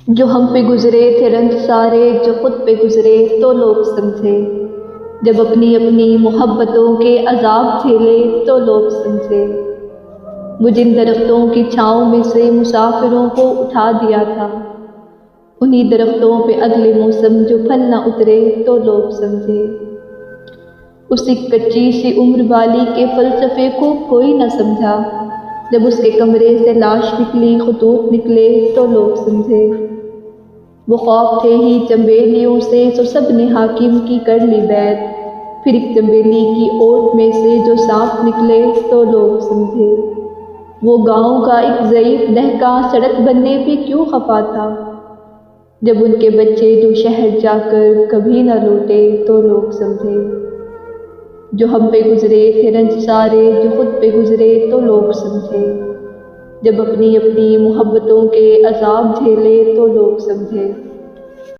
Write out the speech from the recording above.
جو ہم پہ گزرے تھے رنج سارے، جو خود پہ گزرے تو لوگ سمجھے، جب اپنی اپنی محبتوں کے عذاب جھیلے تو لوگ سمجھے۔ وہ جن درختوں کی چھاؤں میں سے مسافروں کو اٹھا دیا تھا، انہی درختوں پہ اگلے موسم جو پھل نہ اترے تو لوگ سمجھے۔ اس ایک کچی سی عمر والی کے فلسفے کو کوئی نہ سمجھا، جب اس کے کمرے سے لاش نکلی، خطوط نکلے تو لوگ سمجھے۔ وہ خوف تھے ہی چنبیلیوں سے تو سب نے حاکم کی کر لی بیعت، پھر ایک چنبیلی کی اوٹ میں سے جو سانپ نکلے تو لوگ سمجھے۔ وہ گاؤں کا ایک ضعیف دہقاں سڑک بننے پہ کیوں خفا تھا، جب ان کے بچے جو شہر جا کر کبھی نہ لوٹے تو لوگ سمجھے۔ جو ہم پہ گزرے تھے رنج سارے، جو خود پہ گزرے تو لوگ سمجھے، جب اپنی اپنی محبتوں کے عذاب جھیلے تو لوگ سمجھے۔